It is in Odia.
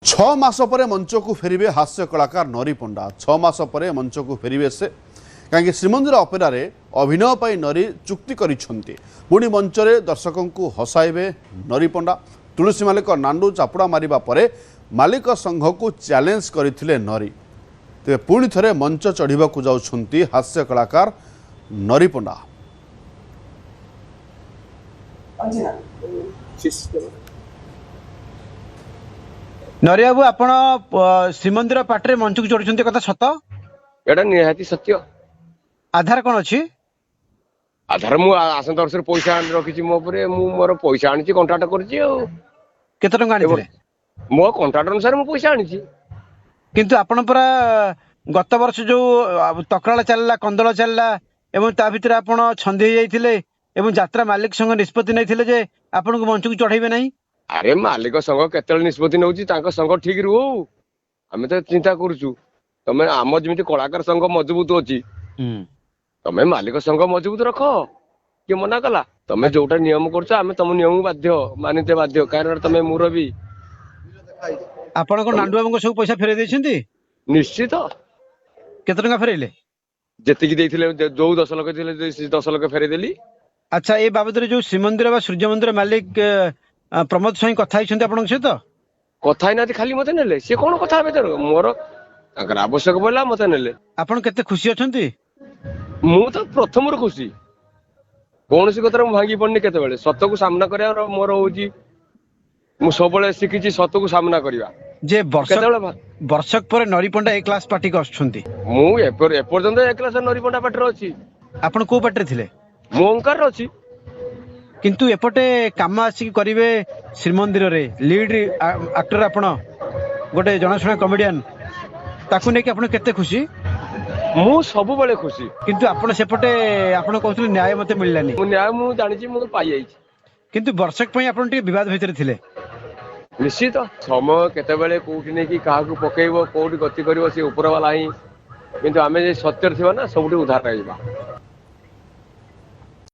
6 ମାସ ପରେ ମଞ୍ଚକୁ ଫେରିବେ ହାସ୍ୟ କଳାକାର ନରୀ ପଣ୍ଡା। 6 ମାସ ପରେ ମଞ୍ଚକୁ ଫେରିବେ ସେ, କାହିଁକି ଶ୍ରୀମନ୍ଦିର ଅପେରାରେ ଅଭିନୟ ପାଇଁ ନରୀ ଚୁକ୍ତି କରିଛନ୍ତି। ପୁଣି ମଞ୍ଚରେ ଦର୍ଶକଙ୍କୁ ହସାଇବେ ନରୀ ପଣ୍ଡା। ତୁଳସୀ ମାଲିକ ନାଣ୍ଡୁ ଚାପୁଡ଼ା ମାରିବା ପରେ ମାଲିକ ସଂଘକୁ ଚ୍ୟାଲେଞ୍ଜ କରିଥିଲେ ନରୀ। ତେବେ ପୁଣି ଥରେ ମଞ୍ଚ ଚଢ଼ିବାକୁ ଯାଉଛନ୍ତି ହାସ୍ୟ କଳାକାର ନରୀ ପଣ୍ଡା। ନରୀ ବାବୁ, ଆପଣ ଶ୍ରୀମନ୍ଦିର ପାଟରେ ମଞ୍ଚକୁ ଚଢୁଛନ୍ତି, କଥା ସତ? ଏଟା ନିହାତି ସତ୍ୟ। ଆଧାର କଣ ଅଛି? ଆଧାର ମୁଁ ଆସନ୍ତା ବର୍ଷରେ ପଇସା ଆଣି ରଖିଛି ମୋ ଉପରେ। ମୁଁ ମୋର ପଇସା ଆଣିଛି, କଣ୍ଟ୍ରାକ୍ଟ କରିଛି। ଆଉ କେତେ ଟଙ୍କା ଆଣିଥିଲେ? ମୋ କଣ୍ଟ୍ରାକ୍ଟ ଅନୁସାରେ ମୁଁ ପଇସା ଆଣିଛି। କିନ୍ତୁ ଆପଣ ପରା ଗତ ବର୍ଷ ଯୋଉ ତକ୍ରାଳ ଚାଲିଲା, କନ୍ଦଳ ଚାଲିଲା ଏବଂ ତା ଭିତରେ ଆପଣ ଛନ୍ଦି ହେଇଯାଇଥିଲେ ଏବଂ ଯାତ୍ରା ମାଲିକ ସଂଘ ନିଷ୍ପତ୍ତି ନେଇଥିଲେ ଯେ ଆପଣଙ୍କୁ ମଞ୍ଚକୁ ଚଢେଇବେ ନାହିଁ। ଆରେ ମାଲିକ ସଂଘ କେତେବେଳେ ନିଷ୍ପତ୍ତି ନେଉଛି, ତାଙ୍କ ସଂଘ ଠିକ ରୁହୁ। ଆମେ ତ ଚିନ୍ତା କରୁଛୁ। ତମେ ଆମ ଯେମିତି କଳାକାର ସଂଘ ମଜବୁତ ଅଛି, ତମେ ମାଲିକ ସଂଘ ମଜବୁତ ରଖ। କିଏ ମନା କଲା? ତମେ ଯୋଉଟା ନିୟମ କରୁଛ, ଆମେ ତମ ନିୟମକୁ ମାନିତେ ବାଧ୍ୟ। କାରଣ ତମେ ମୁରବୀ। ଆପଣ କଣ ନାଣ୍ଡୁ ବାବୁଙ୍କ ସବୁ ପଇସା ଫେରେଇ ଦେଇଛନ୍ତି? ନିଶ୍ଚିତ। କେତେ ଟଙ୍କା ଫେରେଇଲେ? ଯେତିକି ଦେଇଥିଲେ, ଯୋଉ 10 ଲକ୍ଷ ଥିଲେ 10 ଲକ୍ଷ ଫେରେଇ ଦେଲି। ଆଚ୍ଛା, ଏ ବାବଦରେ ଯୋଉ ଶ୍ରୀମନ୍ଦିର ବା ସୂର୍ଯ୍ୟ ମନ୍ଦିର ମାଲିକ ପ୍ରମୋଦ ସ୍ୱାଇଁ କଥା ହେଇଛନ୍ତି ଆପଣଙ୍କ ସହିତ? କଥା ହେଇନାହାନ୍ତି, ଖାଲି ମତେ ନେଲେ। ସିଏ କଣ କଥା ହେବେ? ମୋର ତାଙ୍କର ଆବଶ୍ୟକ ପଡିଲା, ମତେ ନେଲେ। ଆପଣ କେତେ ଖୁସି ଅଛନ୍ତି? ମୁଁ ତ ପ୍ରଥମରୁ ଖୁସି। କୌଣସି କଥାରେ ମୁଁ ଭାଙ୍ଗି ପଡିନି କେତେବେଳେ। ସତକୁ ସାମ୍ନା କରିବା ମୋର ହଉଛି, ମୁଁ ସବୁବେଳେ ଶିଖିଛି ସତକୁ ସାମ୍ନା କରିବା। ଯେ କେତେବେଳେ ବର୍ଷକ ପରେ ନରୀ ପଣ୍ଡା ଏ କ୍ଲାସ ପାର୍ଟିକୁ ଆସୁଛନ୍ତି। ମୁଁ ଏପର୍ଯ୍ୟନ୍ତ ଏକଲା ନରୀ ପଣ୍ଡା ପାଟିରେ ଅଛି। ଆପଣ କୋଉ ପାର୍ଟିରେ ଥିଲେ? ମୁଁ ଓଙ୍କାରରେ ଅଛି। କିନ୍ତୁ ଏପଟେ କାମ ଆସିକି କରିବେ ଶ୍ରୀମନ୍ଦିରରେ, ଲିଡ୍ ଆକ୍ଟର ଆପଣ, ଗୋଟେ ଜଣାଶୁଣା କମେଡିଆନ, ତାକୁ ନେଇକି ଆପଣ କେତେ ଖୁସି? ମୁଁ ସବୁବେଳେ ଖୁସି। କିନ୍ତୁ ଆପଣ ସେପଟେ ଆପଣ କହୁଥିଲେ ନ୍ୟାୟ ମତେ ମିଳିଲାନି। ନ୍ୟାୟ ମୁଁ ଜାଣିଛି, ମୁଁ ପାଇଯାଇଛି। କିନ୍ତୁ ବର୍ଷକ ପାଇଁ ଆପଣ ଟିକେ ବିବାଦ ଭିତରେ ଥିଲେ। ନିଶ୍ଚିତ। ସମୟ କେତେବେଳେ କୋଉଠି ନେଇକି କାହାକୁ ପକେଇବ, କୋଉଠି ଗତି କରିବ, ସେ ଉପର ବାଲା ହିଁ। କିନ୍ତୁ ଆମେ ଯେ ସତ୍ୟରେ ଥିବା ନା, ସବୁଠି ଉଦ୍ଧାର ପାଇବା।